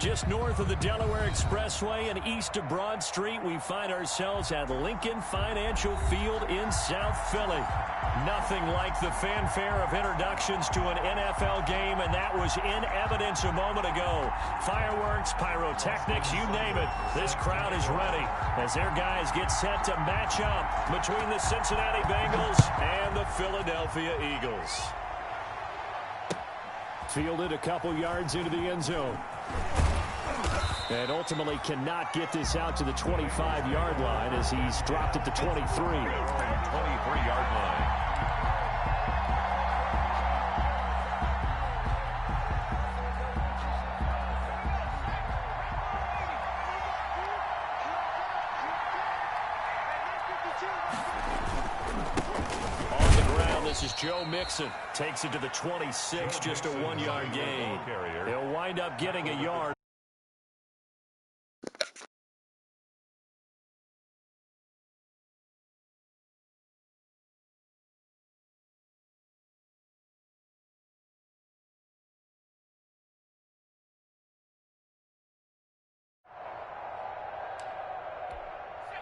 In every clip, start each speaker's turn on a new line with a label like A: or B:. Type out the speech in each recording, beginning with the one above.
A: Just north of the Delaware Expressway and east of Broad Street, we find ourselves at Lincoln Financial Field in South Philly. Nothing like the fanfare of introductions to an NFL game, and that was in evidence a moment ago. Fireworks, pyrotechnics, you name it. This crowd is ready as their guys get set to match up between the Cincinnati Bengals and the Philadelphia Eagles. Fielded a couple yards into the end zone. And ultimately cannot get this out to the 25-yard line as he's dropped at the 23.
B: 23-yard line.
A: On the ground, this is Joe Mixon. Takes it to the 26, just a 1-yard gain. He'll wind up getting a yard.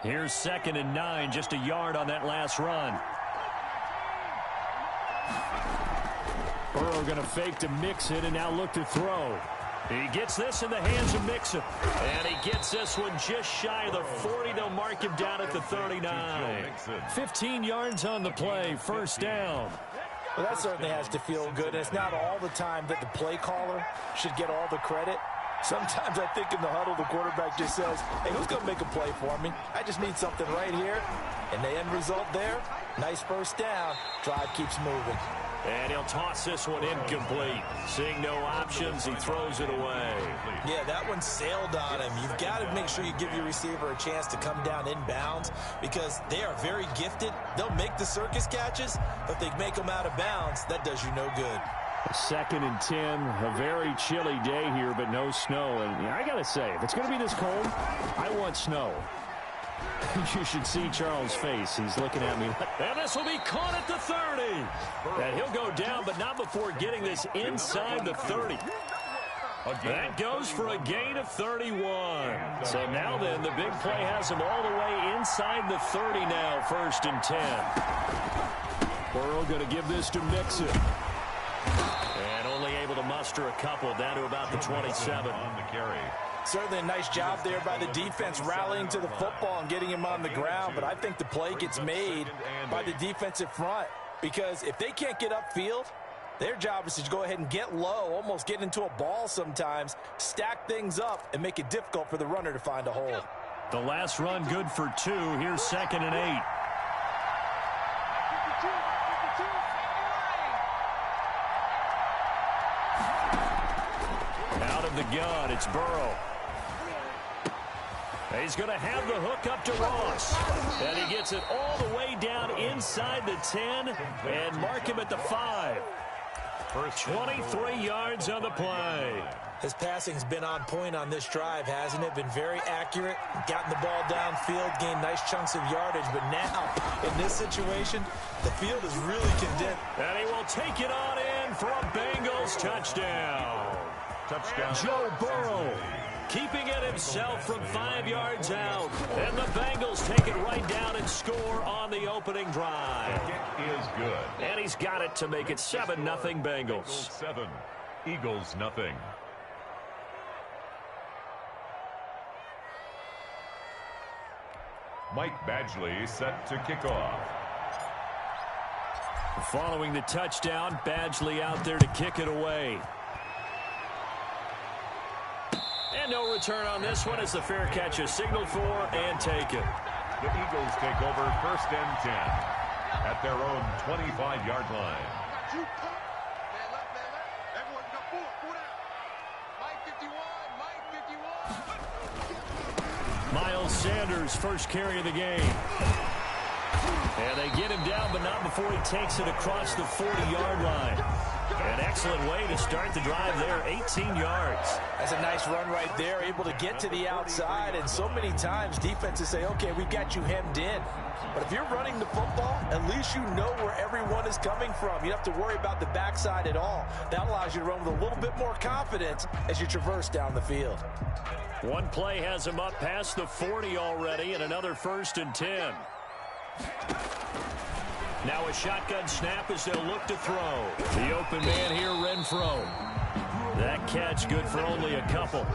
A: Here's 2nd and 9, just a yard on that last run. Burrow going to fake to Mixon and now look to throw. He gets this in the hands of Mixon. And he gets this one just shy of the 40. They'll mark him down at the 39. 15 yards on the play, first down.
C: Well, that certainly has to feel good. And it's not all the time that the play caller should get all the credit. Sometimes I think in the huddle, the quarterback just says, hey, who's going to make a play for me? I just need something right here. And the end result there, nice first down. Drive keeps moving.
A: And he'll toss this one incomplete. Seeing no options, he throws it away.
C: Yeah, that one sailed on him. You've got to make sure you give your receiver a chance to come down inbounds because they are very gifted. They'll make the circus catches, but if they make them out of bounds, that does you no good.
A: 2nd and 10, a very chilly day here, but no snow. And I got to say, if it's going to be this cold, I want snow. You should see Charles' face. He's looking at me. And this will be caught at the 30. And he'll go down, but not before getting this inside the 30. That goes for a gain of 31. So now then, the big play has him all the way inside the 30 now, 1st and 10. Burrow going to give this to Mixon. And only able to muster a couple down to about the 27.
B: On the carry.
C: Certainly a nice job there by the defense rallying to the football and getting him on the ground. But I think the play gets made by the defensive front because if they can't get upfield, their job is to go ahead and get low, almost get into a ball sometimes, stack things up, and make it difficult for the runner to find a hole.
A: The last run good for 2. Here's 2nd and 8. Out of the gun, it's Burrow. He's going to have the hook up to Ross. And he gets it all the way down inside the 10 and mark him at the 5. For 23 yards on the play.
C: His passing's been on point on this drive, hasn't it? Been very accurate, gotten the ball downfield, gained nice chunks of yardage. But now, in this situation, the field is really condensed.
A: And he will take it on in for a Bengals touchdown.
B: Touchdown.
A: Joe Burrow keeping it himself from 5 yards out. And the Bengals take it right down and score on the opening drive.
B: It is good.
A: And he's got it to make it 7-0 Bengals.
B: 7, Eagles nothing. Mike Badgley set to kick off.
A: Following the touchdown, Badgley out there to kick it away. And no return on this one as the fair catch is signaled for and taken.
B: The Eagles take over 1st and 10 at their own 25-yard line.
A: Miles Sanders, first carry of the game. And they get him down, but not before he takes it across the 40-yard line. An excellent way to start the drive there, 18 yards.
C: That's a nice run right there, able to get to the outside. And so many times defenses say, okay, we've got you hemmed in. But if you're running the football, at least you know where everyone is coming from. You don't have to worry about the backside at all. That allows you to run with a little bit more confidence as you traverse down the field.
A: One play has him up past the 40 already, and another 1st and 10. Now a shotgun snap as they'll look to throw. The open man here, Renfro. That catch good for only a couple.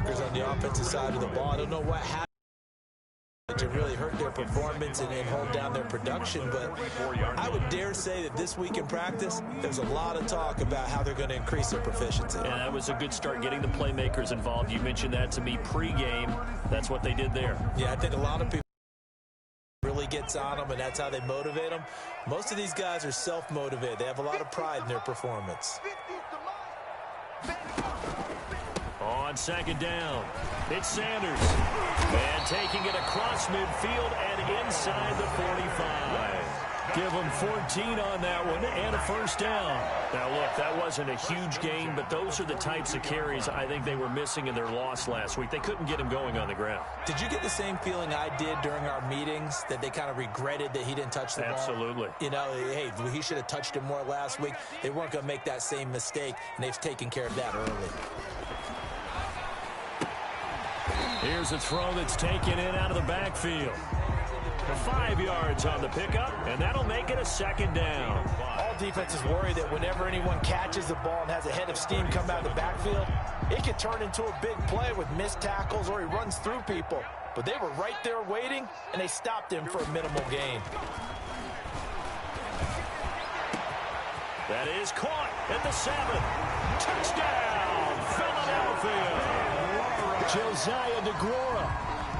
C: On the offensive side of the ball. I don't know what happened to really hurt their performance and hold down their production, but I would dare say that this week in practice, there's a lot of talk about how they're going to increase their proficiency.
A: And that was a good start getting the playmakers involved. You mentioned that to me pregame. That's what they did there.
C: Yeah, I think a lot of people really gets on them, and that's how they motivate them. Most of these guys are self-motivated. They have a lot of pride in their performance.
A: On 2nd down, it's Sanders. And taking it across midfield and inside the 45. Give them 14 on that one and a 1st down. Now, look, that wasn't a huge gain, but those are the types of carries I think they were missing in their loss last week. They couldn't get him going on the ground.
C: Did you get the same feeling I did during our meetings, that they kind of regretted that he didn't touch the ball?
A: Absolutely.
C: You know, hey, he should have touched it more last week. They weren't going to make that same mistake, and they've taken care of that early.
A: Here's a throw that's taken in out of the backfield. 5 yards on the pickup, and that'll make it a 2nd down.
C: All defenses worry that whenever anyone catches the ball and has a head of steam come out of the backfield, it can turn into a big play with missed tackles or he runs through people. But they were right there waiting, and they stopped him for a minimal gain.
A: That is caught at the 7. Touchdown, Philadelphia. Josiah DeGrora,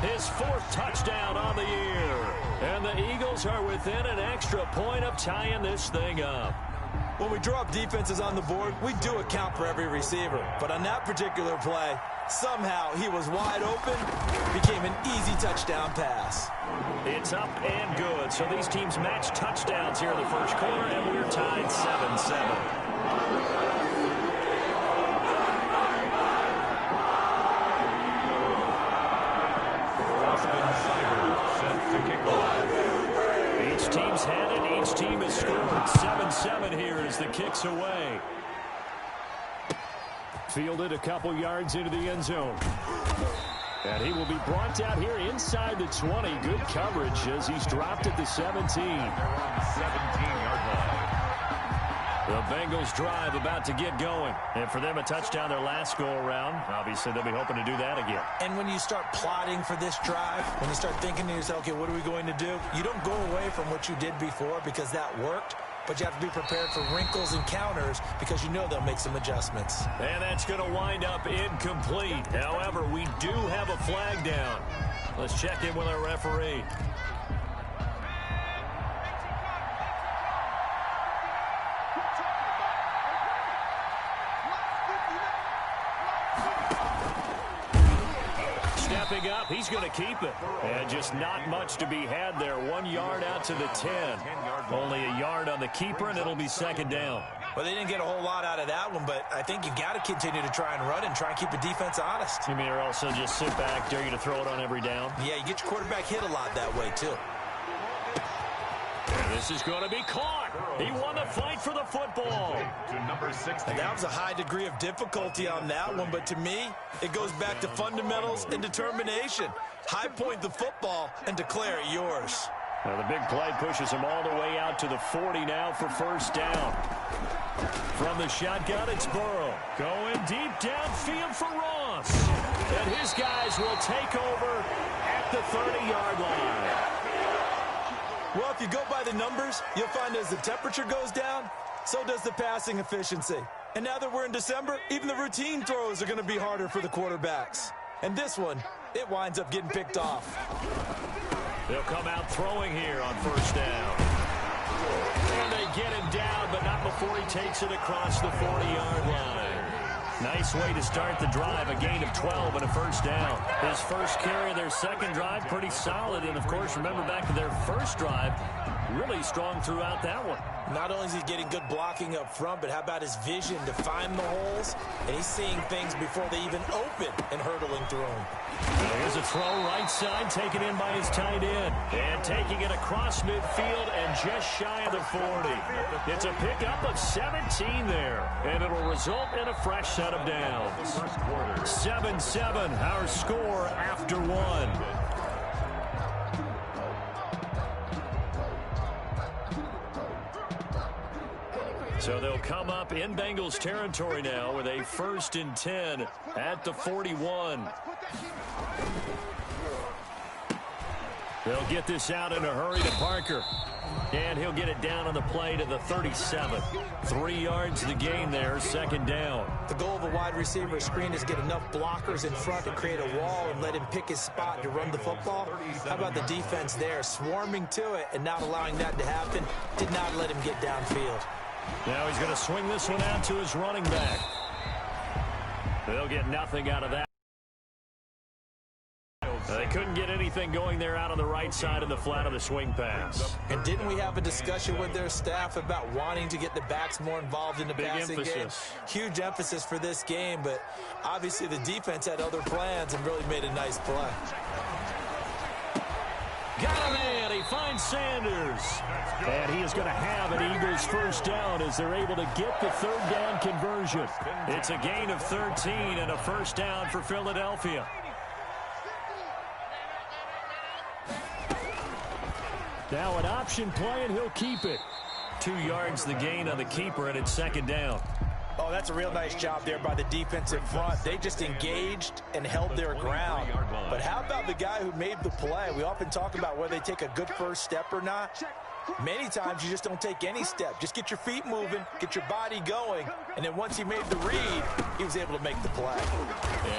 A: his 4th touchdown on the year. And the Eagles are within an extra point of tying this thing up.
C: When we draw up defenses on the board, we do account for every receiver. But on that particular play, somehow he was wide open, became an easy touchdown pass.
A: It's up and good. So these teams match touchdowns here in the 1st quarter, and we're tied 7-7. Each team's had it. Each team has scored. 7-7 here as the kick's away. Fielded a couple yards into the end zone. And he will be brought out here inside the 20. Good coverage as he's dropped at the 17.
B: 17-yard line.
A: The Bengals drive about to get going. And for them, a touchdown their last go-around. Obviously, they'll be hoping to do that again.
C: And when you start plotting for this drive, when you start thinking to yourself, okay, what are we going to do? You don't go away from what you did before because that worked. But you have to be prepared for wrinkles and counters because you know they'll make some adjustments.
A: And that's going to wind up incomplete. However, we do have a flag down. Let's check in with our referee. Stepping up, he's going to keep it. And just not much to be had there. 1 yard out to the 10. Only a yard on the keeper, and it'll be 2nd down.
C: Well, they didn't get a whole lot out of that one, but I think you've got to continue to try and run and try and keep the defense honest.
A: You mean, or also just sit back, dare you to throw it on every down?
C: Yeah, you get your quarterback hit a lot that way, too.
A: And this is going to be caught. He won the fight for the football.
B: To number 16.
C: And that was a high degree of difficulty on that one, but to me, it goes back to fundamentals and determination. High point the football and declare it yours.
A: Now the big play pushes him all the way out to the 40 now for 1st down. From the shotgun, it's Burrow. Going deep downfield for Ross. And his guys will take over at the 30-yard line.
C: Well, if you go by the numbers, you'll find as the temperature goes down, so does the passing efficiency. And now that we're in December, even the routine throws are going to be harder for the quarterbacks. And this one, it winds up getting picked off.
A: They'll come out throwing here on first down. And they get him down, but not before he takes it across the 40-yard line. Nice way to start the drive, a gain of 12 and a first down. His first carry of their second drive, pretty solid. And, of course, remember back to their first drive, really strong throughout that one.
C: Not only is he getting good blocking up front, but how about his vision to find the holes? And he's seeing things before they even open and hurdling through them.
A: Here's a throw right side, taken in by his tight end. And taking it across midfield and just shy of the 40. It's a pickup of 17 there. And it'll result in a fresh set of downs. 7-7, our score after one. So they'll come up in Bengals territory now with a 1st and 10 at the 41. They'll get this out in a hurry to Parker. And he'll get it down on the play to the 37. 3 yards the gain there, second down.
C: The goal of a wide receiver screen is get enough blockers in front to create a wall and let him pick his spot to run the football. How about the defense there, swarming to it and not allowing that to happen? Did not let him get downfield.
A: Now he's going to swing this one out to his running back. They'll get nothing out of that. They couldn't get anything going there out on the right side of the flat of the swing pass.
C: And didn't we have a discussion with their staff about wanting to get the backs more involved in the passing game? Huge emphasis for this game, but obviously the defense had other plans and really made a nice play.
A: Got him in. He finds Sanders. And he is going to have an Eagles first down as they're able to get the third down conversion. It's a gain of 13 and a first down for Philadelphia. Now an option play, and he'll keep it. 2 yards the gain on the keeper, and it's second down.
C: Oh, that's a real nice job there by the defensive front. They just engaged and held their ground. But how about the guy who made the play? We often talk about whether they take a good first step or not. Many times you just don't take any step. Just get your feet moving, get your body going, and then once he made the read, he was able to make the play.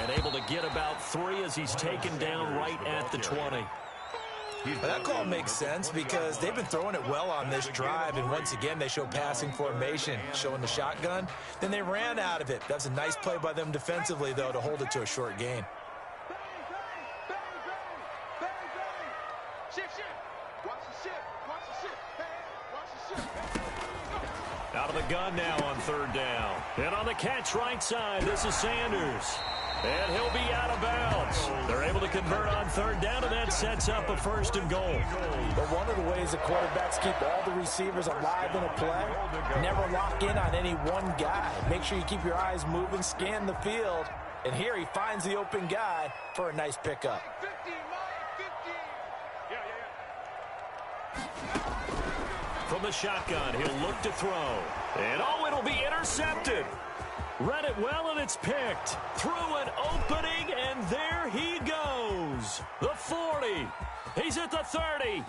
A: And able to get about 3 as he's taken down right at the 20.
C: But that call makes sense because they've been throwing it well on this drive, and once again they show passing formation, showing the shotgun. Then they ran out of it. That's a nice play by them defensively, though, to hold it to a short gain.
A: Out of the gun now on third down. And on the catch right side, this is Sanders. And he'll be out of bounds. They're able to convert on third down, and that sets up a 1st and goal.
C: But one of the ways the quarterbacks keep all the receivers alive in a play, never lock in on any one guy. Make sure you keep your eyes moving, scan the field. And here he finds the open guy for a nice pickup.
A: From the shotgun, he'll look to throw. And oh, it'll be intercepted. Read it well, and it's picked. Through an opening, and there he goes. The 40. He's at the 30.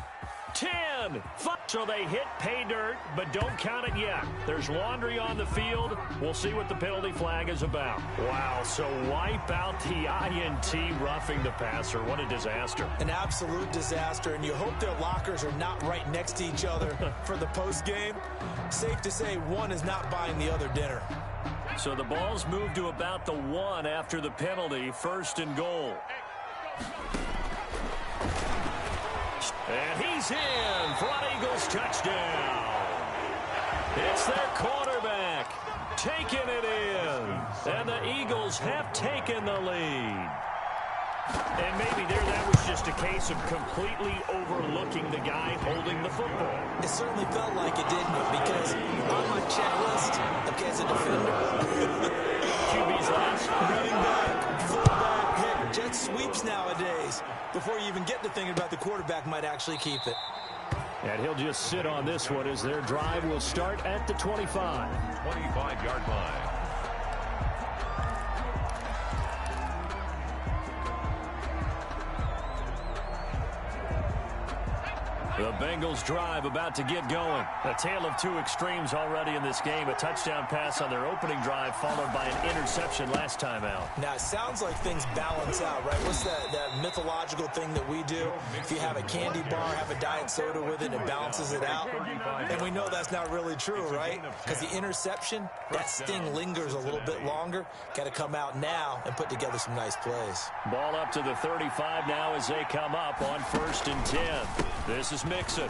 A: 10. 5. So they hit pay dirt, but don't count it yet. There's laundry on the field. We'll see what the penalty flag is about. Wow, so wipe out the INT roughing the passer. What a disaster.
C: An absolute disaster, and you hope their lockers are not right next to each other for the postgame. Safe to say one is not buying the other dinner.
A: So the ball's moved to about the 1 after the penalty, 1st and goal. And he's in for an Eagles touchdown. It's their quarterback taking it in. And the Eagles have taken the lead. And maybe that was just a case of completely overlooking the guy holding the football.
C: It certainly felt like it, didn't it? Because on my checklist, okay, as a defender,
A: QB's last.
C: running back, fullback, heck, jet sweeps nowadays. Before you even get to thinking about the quarterback might actually keep it.
A: And he'll just sit on this one as their drive will start at the 25.
B: 25-yard line.
A: The Bengals drive about to get going. A tale of two extremes already in this game. A touchdown pass on their opening drive followed by an interception last time out.
C: Now, it sounds like things balance out, right? What's that mythological thing that we do? If you have a candy bar, have a diet soda with it, it balances it out. And we know that's not really true, right? Because the interception, that sting lingers a little bit longer. Got to come out now and put together some nice plays.
A: Ball up to the 35 now as they come up on 1st and 10. This is Mixon.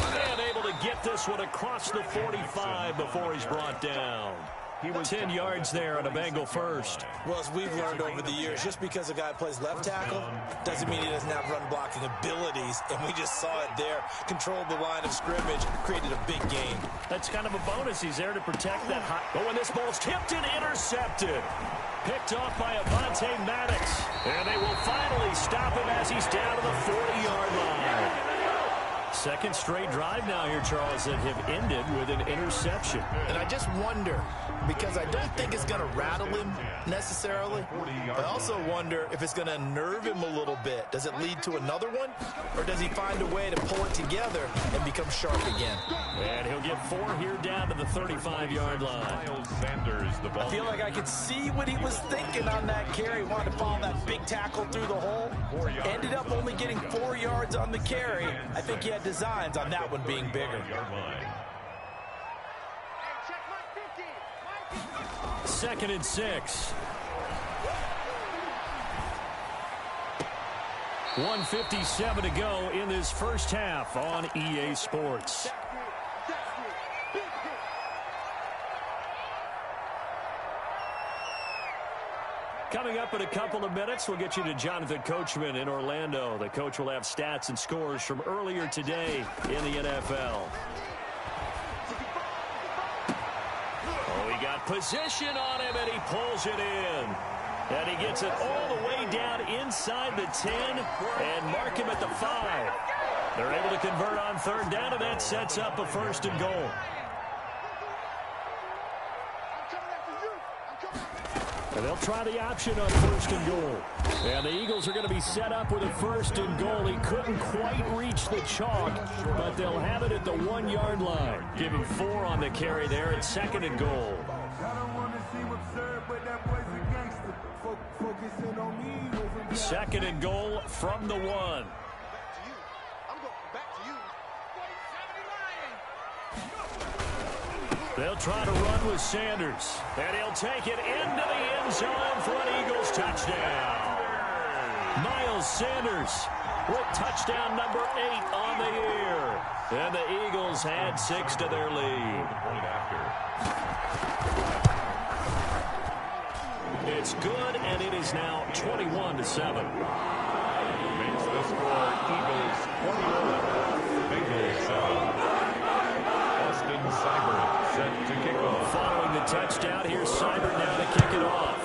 A: And able to get this one across the 45 before he's brought down. He was 10 yards there on a Bengal first.
C: Well, as we've learned over the years, just because a guy plays left tackle doesn't mean he doesn't have run blocking abilities. And we just saw it there. Controlled the line of scrimmage, created a big gain.
A: That's kind of a bonus. He's there to protect that high. But when this ball's tipped and intercepted. Picked off by Avonte Maddox. And they will finally stop him as he's down to the 40-yard line. Second straight drive now here, Charles, that have ended with an interception.
C: And I just wonder, because I don't think it's going to rattle him necessarily. I also wonder if it's going to nerve him a little bit. Does it lead to another one? Or does he find a way to pull it together and become sharp again?
A: And he'll get 4 here down to the 35-yard line.
C: I feel like I could see what he was thinking on that carry. He wanted to follow that big tackle through the hole. Ended up only getting 4 yards on the carry. I think he had designs on that one being bigger.
A: 2nd and 6. 1:57 to go in this first half on EA Sports. Coming up in a couple of minutes, we'll get you to Jonathan Coachman in Orlando. The coach will have stats and scores from earlier today in the NFL. Oh, he got position on him, and he pulls it in. And he gets it all the way down inside the 10 and mark him at the 5. They're able to convert on 3rd down, and that sets up a 1st and goal. And they'll try the option on 1st and goal. And the Eagles are going to be set up with a 1st and goal. He couldn't quite reach the chalk, but they'll have it at the 1-yard line. Giving 4 on the carry there at 2nd and goal. 2nd and goal from the 1. They'll try to run with Sanders. And he'll take it into the end zone for an Eagles touchdown. Miles Sanders with touchdown number 8 on the year. And the Eagles add 6 to their lead. It's good, and it is now 21-7.
B: Makes the score Eagles 21, Bengals 7. Austin Seibert set to kick off.
A: Following the touchdown, here's Seibert now to kick it off.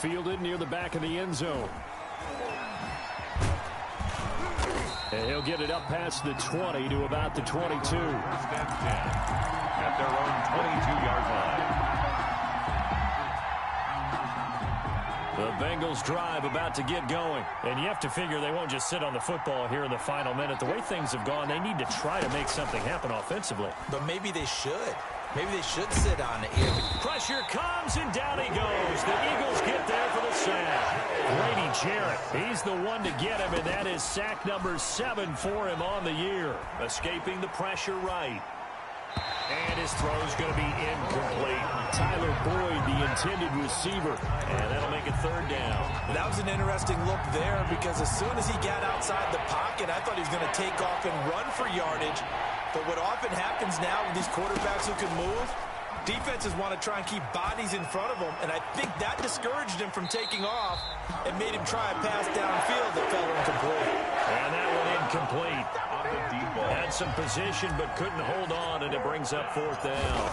A: Fielded near the back of the end zone. And he'll get it up past the 20 to about the 22.
B: 1st and 10 at their own 22-yard line.
A: The Bengals drive about to get going. And you have to figure they won't just sit on the football here in the final minute. The way things have gone, they need to try to make something happen offensively.
C: But maybe they should. Maybe they should sit on it here.
A: Pressure comes, and down he goes. The Eagles get there for the sack. Grady Jarrett, he's the one to get him, and that is sack number 7 for him on the year. Escaping the pressure right. And his throw's going to be incomplete. Tyler Boyd, the intended receiver. And that'll make it 3rd down.
C: That was an interesting look there because as soon as he got outside the pocket, I thought he was going to take off and run for yardage. But what often happens now with these quarterbacks who can move, defenses want to try and keep bodies in front of them. And I think that discouraged him from taking off and made him try a pass downfield that fell incomplete.
A: And that one incomplete. Had some position but couldn't hold on, and it brings up 4th down.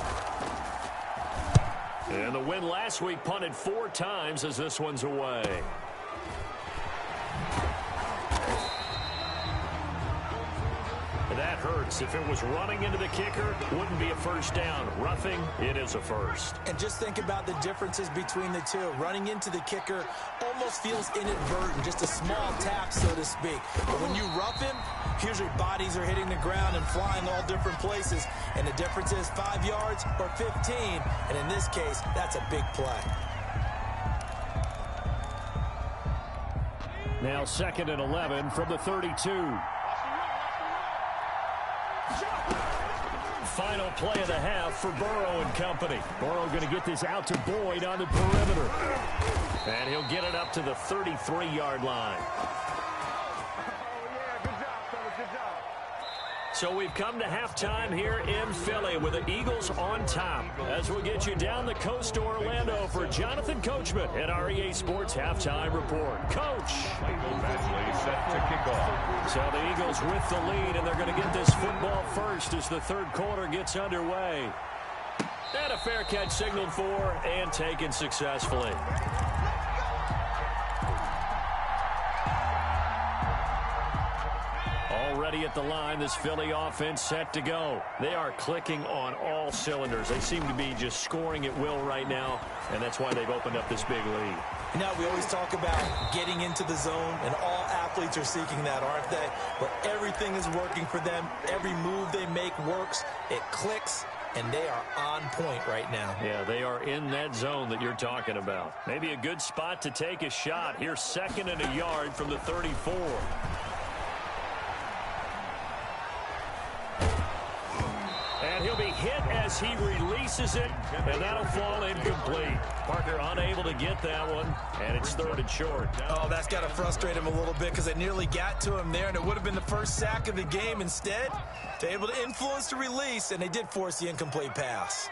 A: And the win last week punted 4 times as this one's away. That hurt yards. If it was running into the kicker, wouldn't be a first down. Roughing, it is a first.
C: And just think about the differences between the two. Running into the kicker almost feels inadvertent, just a small tap, so to speak. But when you rough him, here's your bodies are hitting the ground and flying all different places. And the difference is 5 yards or 15. And in this case, that's a big play.
A: Now 2nd and 11 from the 32. Final play of the half for Burrow and company. Burrow going to get this out to Boyd on the perimeter. And he'll get it up to the 33-yard line. So we've come to halftime here in Philly with the Eagles on top. As we get you down the coast to Orlando for Jonathan Coachman at our EA Sports Halftime Report. Coach.
B: Michael Badgley set to kick off.
A: So the Eagles with the lead, and they're going to get this football first as the third quarter gets underway. And a fair catch signaled for and taken successfully. Already at the line, this Philly offense set to go. They are clicking on all cylinders. They seem to be just scoring at will right now, and that's why they've opened up this big lead.
C: You know, we always talk about getting into the zone, and all athletes are seeking that, aren't they? Where everything is working for them. Every move they make works. It clicks, and they are on point right now.
A: Yeah, they are in that zone that you're talking about. Maybe a good spot to take a shot. Here's 2nd and a yard from the 34. And he'll be hit as he releases it, and that'll fall incomplete. Parker unable to get that one, and it's 3rd and short.
C: Oh, that's got to frustrate him a little bit because it nearly got to him there, and it would have been the first sack of the game. Instead, they're able to influence the release, and they did force the incomplete pass.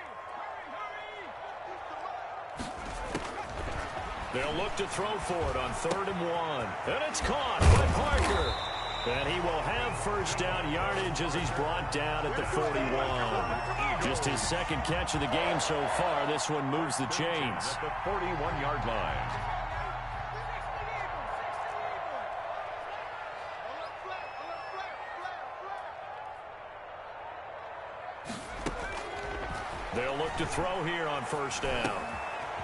A: They'll look to throw for it on 3rd and 1. And it's caught by Parker. And he will have first down yardage as he's brought down at the 41. Just his 2nd catch of the game so far. This one moves the chains.
B: At the 41-yard line.
A: They'll look to throw here on first down.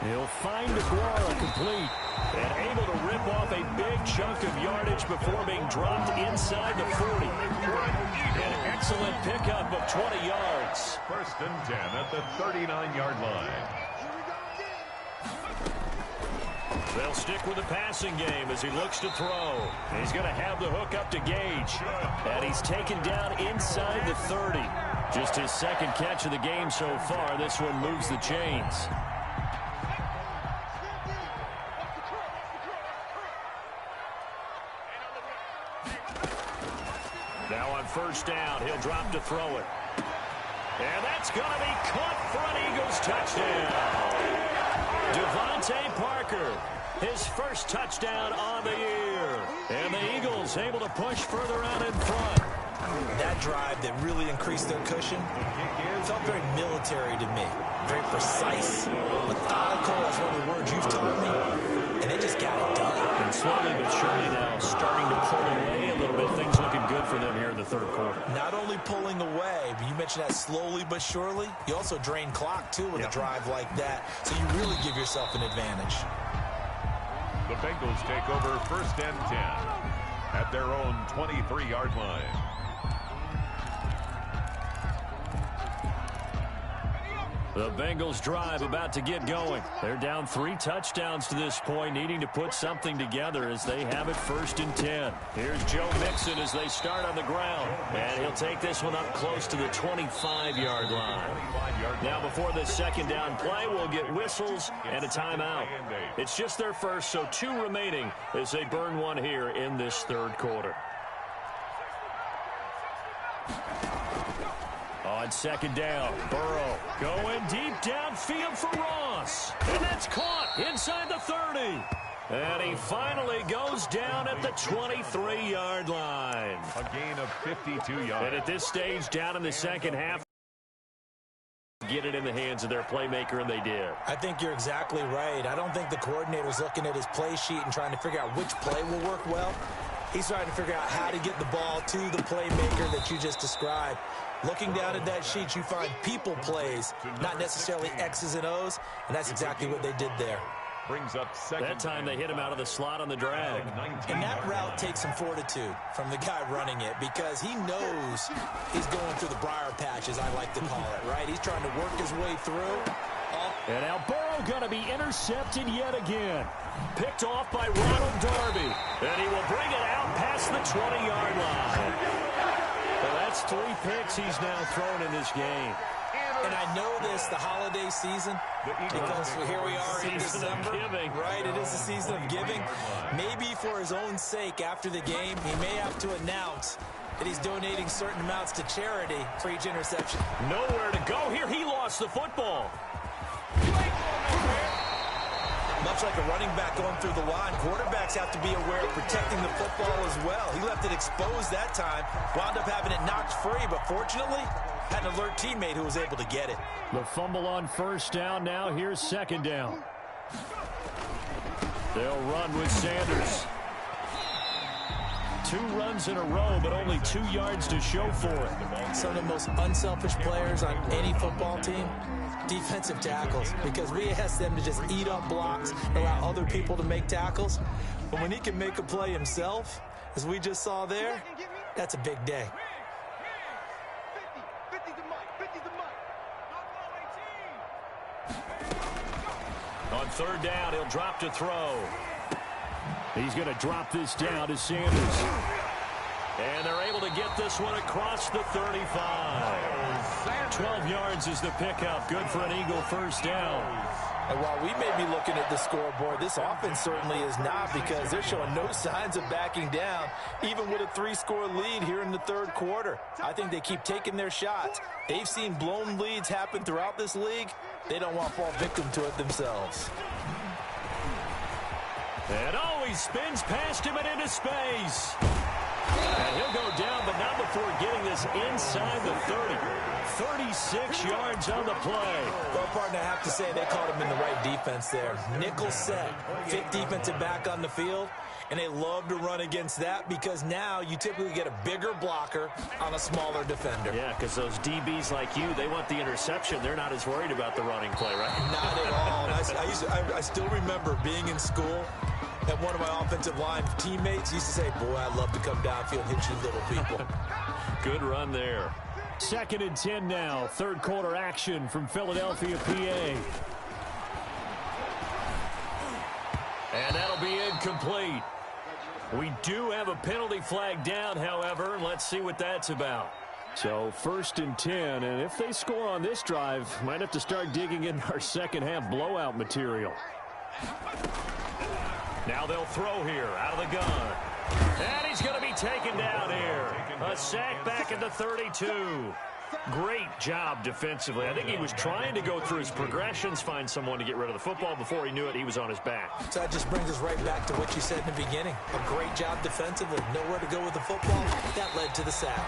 A: He'll find Aguara complete and able to rip off a big chunk of yardage before being dropped inside the 40. An excellent pickup of 20 yards.
B: 1st and 10 at the 39-yard line.
A: They'll stick with the passing game as he looks to throw. He's going to have the hook up to Gage. And he's taken down inside the 30. Just his 2nd catch of the game so far. This one moves the chains. Now on first down, he'll drop to throw it. And that's going to be caught for an Eagles touchdown. Devontae Parker, his first touchdown on the year. And the Eagles able to push further out in front.
C: That drive that really increased their cushion felt very military to me. Very precise, methodical. That's one of the words you've taught me. And they just got it done.
A: And slowly but surely now starting to pull away a little bit. Things looking good for them here in the 3rd quarter.
C: Not only pulling away, but you mentioned that slowly but surely. You also drain clock, too, with a drive like that. So you really give yourself an advantage.
B: The Bengals take over 1st and 10 at their own 23-yard line.
A: The Bengals drive about to get going. They're down 3 touchdowns to this point, needing to put something together as they have it 1st and 10. Here's Joe Mixon as they start on the ground. And he'll take this one up close to the 25-yard line. Now before this 2nd down play, we'll get whistles and a timeout. It's just their first, so 2 remaining as they burn one here in this 3rd quarter. On 2nd down, Burrow going deep downfield for Ross. And that's caught inside the 30. And he finally goes down at the 23-yard line.
B: A gain of 52 yards.
A: And at this stage, down in the 2nd half, get it in the hands of their playmaker, and they did.
C: I think you're exactly right. I don't think the coordinator's looking at his play sheet and trying to figure out which play will work well. He's trying to figure out how to get the ball to the playmaker that you just described. Looking down at that sheet, you find people plays, not necessarily X's and O's, and that's exactly what they did there.
B: Brings up second.
A: That time they hit him out of the slot on the drag.
C: And that route takes some fortitude from the guy running it because he knows he's going through the briar patch, as I like to call it, right? He's trying to work his way through.
A: And now Burrow going to be intercepted yet again. Picked off by Ronald Darby. And he will bring it out past the 20-yard line. Well, that's 3 picks he's now thrown in this game.
C: And I know this, the holiday season, because here we are in December, right? It is the season of giving. Maybe for his own sake, after the game, he may have to announce that he's donating certain amounts to charity for each interception.
A: Nowhere to go here. He lost the football.
C: Much like a running back going through the line, quarterbacks have to be aware of protecting the football as well. He left it exposed that time, wound up having it knocked free, but fortunately, had an alert teammate who was able to get it.
A: The fumble on first down now. Here's second down. They'll run with Sanders. 2 runs in a row, but only 2 yards to show for it.
C: Some of the most unselfish players on any football team, defensive tackles, because we ask them to just eat up blocks, allow other people to make tackles. But when he can make a play himself, as we just saw there, that's a big day.
A: On third down, he'll drop to throw. He's going to drop this down to Sanders. And they're able to get this one across the 35. 12 yards is the pickup. Good for an Eagle first down.
C: And while we may be looking at the scoreboard, this offense certainly is not, because they're showing no signs of backing down, even with a 3-score lead here in the third quarter. I think they keep taking their shots. They've seen blown leads happen throughout this league. They don't want to fall victim to it themselves.
A: And he spins past him and into space. And he'll go down, but not before getting this inside the 30. 36 yards on the play.
C: Well, partner, I have to say they caught him in the right defense there. Nickel set, 5th defensive back on the field, and they love to run against that because now you typically get a bigger blocker on a smaller defender.
A: Yeah, because those DBs like you, they want the interception. They're not as worried about the running play, right?
C: Not at all. I still remember being in school, and one of my offensive line teammates used to say, boy, I love to come downfield and hit you little people.
A: Good run there. 2nd and 10 now. Third quarter action from Philadelphia, PA. And that'll be incomplete. We do have a penalty flag down, however, and let's see what that's about. So 1st and 10, and if they score on this drive, might have to start digging in our second half blowout material. Now they'll throw here out of the gun. And he's going to be taken down here. A sack back at the 32. Great job defensively. I think he was trying to go through his progressions, find someone to get rid of the football. Before he knew it, he was on his back.
C: So that just brings us right back to what you said in the beginning. A great job defensively. Nowhere to go with the football. That led to the sack.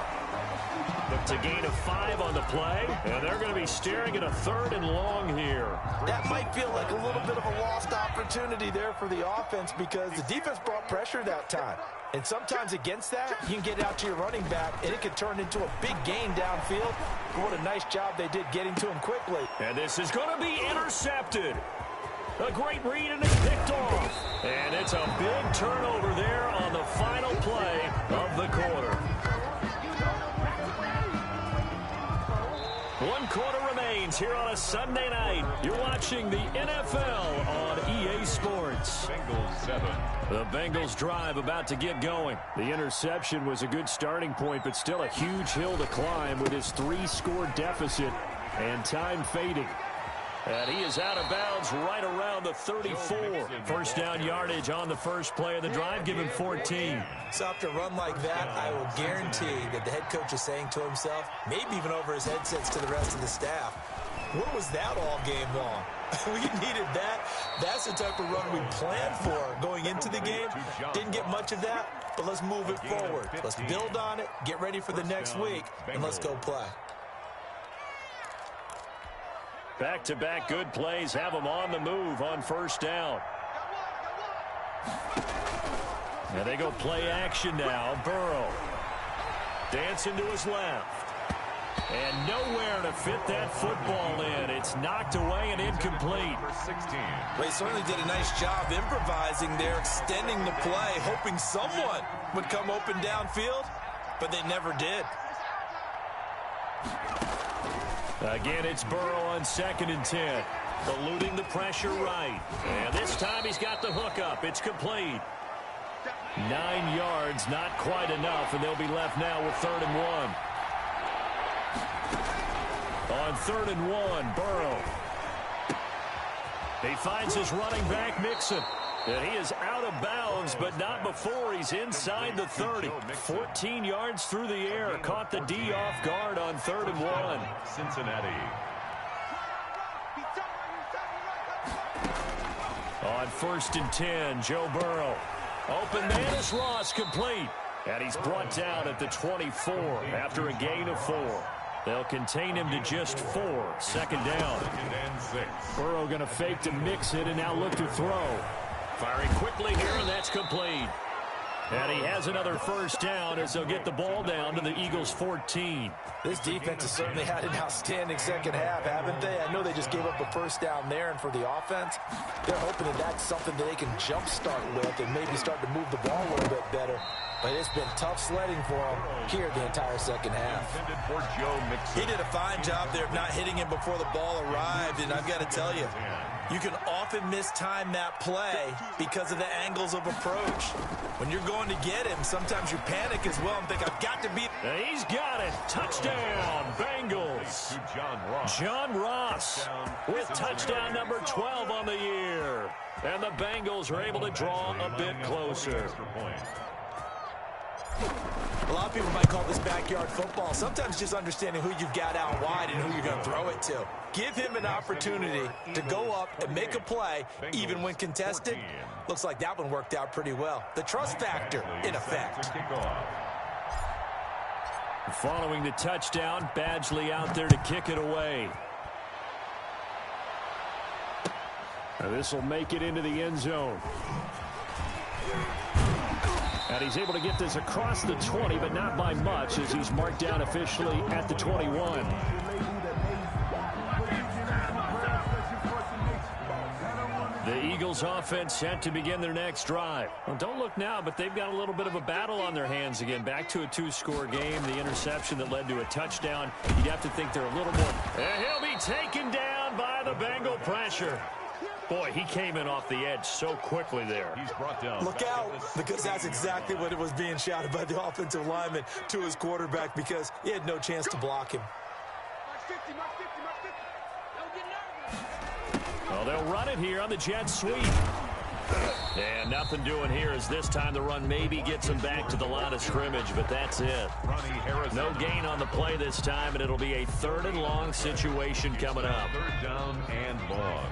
A: It's a gain of 5 on the play, and they're going to be staring at a 3rd and long here.
C: That might feel like a little bit of a lost opportunity there for the offense because the defense brought pressure that time. And sometimes against that, you can get it out to your running back, and it can turn into a big gain downfield. But what a nice job they did getting to him quickly.
A: And this is going to be intercepted. A great read, and it's picked off. And it's a big turnover there on the final play of the quarter. 1 quarter remains here on a Sunday night. You're watching the NFL on EA Sports.
B: Bengals 7.
A: The Bengals drive about to get going. The interception was a good starting point, but still a huge hill to climb with his 3-score deficit and time fading. And he is out of bounds right around the 34. First down yardage on the first play of the drive. Give him 14.
C: So after a run like that, I will guarantee that the head coach is saying to himself, maybe even over his headsets to the rest of the staff, what was that all game long? We needed that. That's the type of run we planned for going into the game. Didn't get much of that, but let's move it forward. Let's build on it, get ready for the next week, and let's go play.
A: Back-to-back good plays have them on the move on first down. And they go play action now. Burrow dancing to his left. And nowhere to fit that football in. It's knocked away and incomplete.
C: Well, he certainly did a nice job improvising there, extending the play, hoping someone would come open downfield, but they never did.
A: Again, it's Burrow on 2nd and 10. Eluding the pressure right. And this time he's got the hook up. It's complete. 9 yards, not quite enough, and they'll be left now with 3rd and 1. On 3rd and 1, Burrow. He finds his running back, Mixon. And he is out of bounds, but not before he's inside the 30. 14 yards through the air. Caught the D off guard on 3rd and 1.
B: Cincinnati.
A: On 1st and 10, Joe Burrow. Open man is Ross, complete. And he's brought down at the 24 after a gain of 4. They'll contain him to just 4. 2nd down.
B: 2nd and 6.
A: Burrow going to fake to mix it and now look to throw. Firing quickly here, and that's complete. And he has another 1st down as they'll get the ball down to the Eagles' 14.
C: This defense has certainly had an outstanding second half, haven't they? I know they just gave up a 1st down there, and for the offense, they're hoping that that's something that they can jumpstart with and maybe start to move the ball a little bit better. But it's been tough sledding for him here the entire second half. He did a fine job there of not hitting him before the ball arrived, and I've got to tell you, you can often mistime that play because of the angles of approach. When you're going to get him, sometimes you panic as well and think, I've got to beat.
A: And he's got it. Touchdown, Bengals. John Ross with touchdown number 12 on the year. And the Bengals are able to draw a bit closer.
C: A lot of people might call this backyard football. Sometimes just understanding who you've got out wide and who you're going to throw it to. Give him an opportunity to go up and make a play, even when contested. Looks like that one worked out pretty well. The trust factor in effect.
A: Following the touchdown, Badgley out there to kick it away. This will make it into the end zone. And he's able to get this across the 20, but not by much, as he's marked down officially at the 21. The Eagles offense set to begin their next drive. Well, don't look now, but they've got a little bit of a battle on their hands again. Back to a 2-score game. The interception that led to a touchdown. You'd have to think they're a little more. And he'll be taken down by the Bengal pressure. Boy, he came in off the edge so quickly there.
B: He's brought down.
C: Look out, because that's exactly what it was being shouted by the offensive lineman to his quarterback, because he had no chance to block him.
A: Well, they'll run it here on the jet sweep. And nothing doing here as this time the run maybe gets him back to the line of scrimmage, but that's it. No gain on the play this time, and it'll be a 3rd and long situation coming up.
B: 3rd down and long.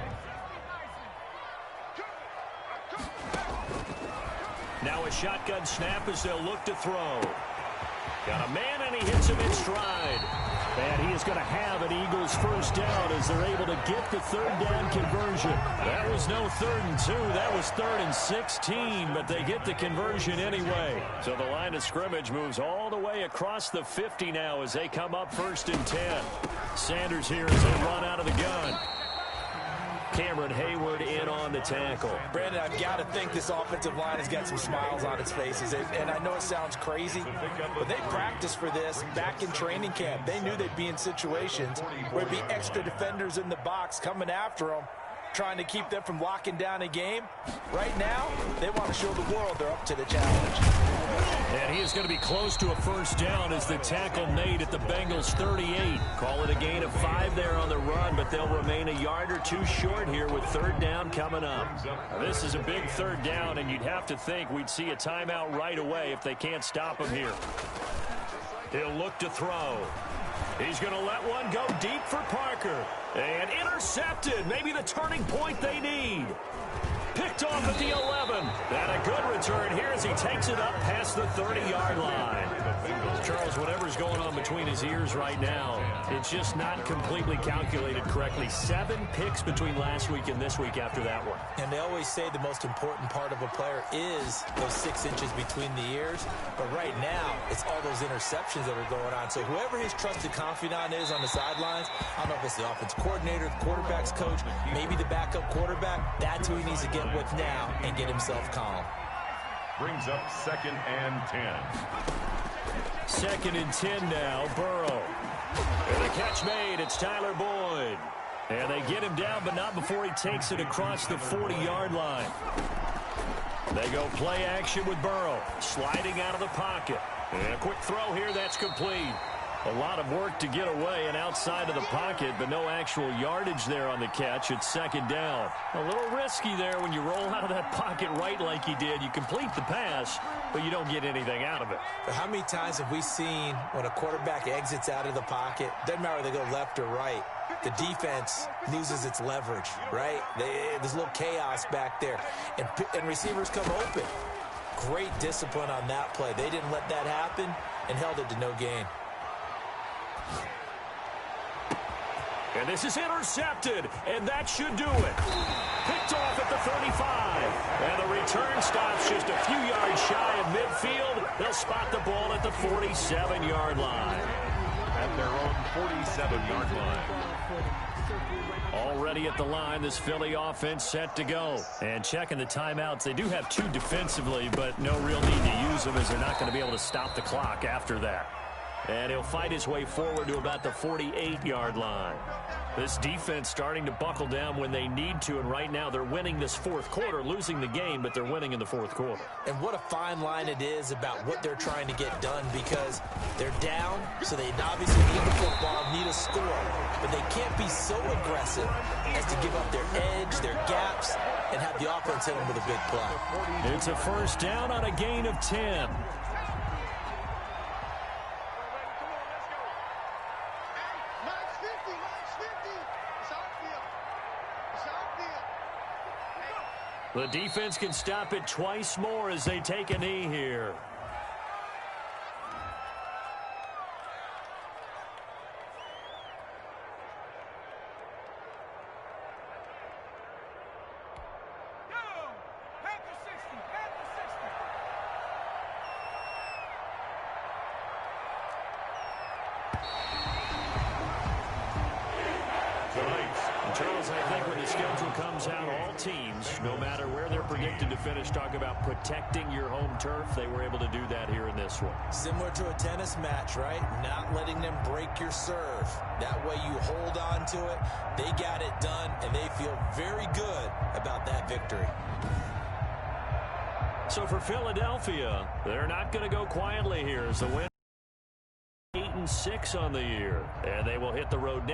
A: Now a shotgun snap as they'll look to throw. Got a man, and he hits him in stride. And he is going to have an Eagles 1st down as they're able to get the 3rd down conversion. That was no 3rd and 2. That was 3rd and 16, but they get the conversion anyway. So the line of scrimmage moves all the way across the 50 now as they come up 1st and 10. Sanders here as they run out of the gun. Cameron Hayward in on the tackle.
C: Brandon, I've got to think this offensive line has got some smiles on its faces. And I know it sounds crazy, but they practiced for this back in training camp. They knew they'd be in situations where there'd be extra defenders in the box coming after them, trying to keep them from locking down a game. Right now, they want to show the world they're up to the challenge.
A: And he is going to be close to a 1st down as the tackle made at the Bengals 38. Call it a gain of 5 there on the run, but they'll remain a yard or 2 short here with 3rd down coming up. Now, this is a big 3rd down, and you'd have to think we'd see a timeout right away if they can't stop him here. He'll look to throw. He's going to let one go deep for Parker. And intercepted. Maybe the turning point they need. Picked off at the 11. And a good return here as he takes it up past the 30-yard line.
B: Bengals.
A: Charles, whatever's going on between his ears right now, it's just not completely calculated correctly. 7 picks between last week and this week after that one.
C: And they always say the most important part of a player is those 6 inches between the ears. But right now, it's all those interceptions that are going on. So whoever his trusted confidant is on the sidelines, I don't know if it's the offense coordinator, the quarterback's coach, maybe the backup quarterback, that's who he needs to get with now and get himself calm.
B: Brings up 2nd and 10.
A: 2nd and 10 now, Burrow. And the catch made, it's Tyler Boyd. And they get him down, but not before he takes it across the 40-yard line. They go play action with Burrow, sliding out of the pocket. And a quick throw here, that's complete. A lot of work to get away and outside of the pocket, but no actual yardage there on the catch. It's 2nd down. A little risky there when you roll out of that pocket right like he did. You complete the pass, but you don't get anything out of it.
C: But how many times have we seen when a quarterback exits out of the pocket, doesn't matter whether they go left or right, the defense loses its leverage, right? There's a little chaos back there, and receivers come open. Great discipline on that play. They didn't let that happen and held it to no gain.
A: And this is intercepted, and that should do it. Picked off at the 35. And the return stops just a few yards shy of midfield. They'll spot the ball at the 47-yard line.
B: At their own 47-yard line.
A: Already at the line, this Philly offense set to go. And checking the timeouts, they do have 2 defensively, but no real need to use them as they're not going to be able to stop the clock after that. And he'll fight his way forward to about the 48-yard line. This defense starting to buckle down when they need to, and right now they're winning this 4th quarter, losing the game, but they're winning in the 4th quarter.
C: And what a fine line it is about what they're trying to get done, because they're down, so they obviously need the football, need a score, but they can't be so aggressive as to give up their edge, their gaps, and have the offense hit them with a big play.
A: It's a 1st down on a gain of 10. The defense can stop it twice more as they take a knee here. Charles, I think when the schedule comes out, all teams, no matter where they're predicted to finish, talk about protecting your home turf. They were able to do that here in this one.
C: Similar to a tennis match, right? Not letting them break your serve. That way you hold on to it. They got it done, and they feel very good about that victory.
A: So for Philadelphia, they're not going to go quietly here as the win 8-6 on the year, and they will hit the road next.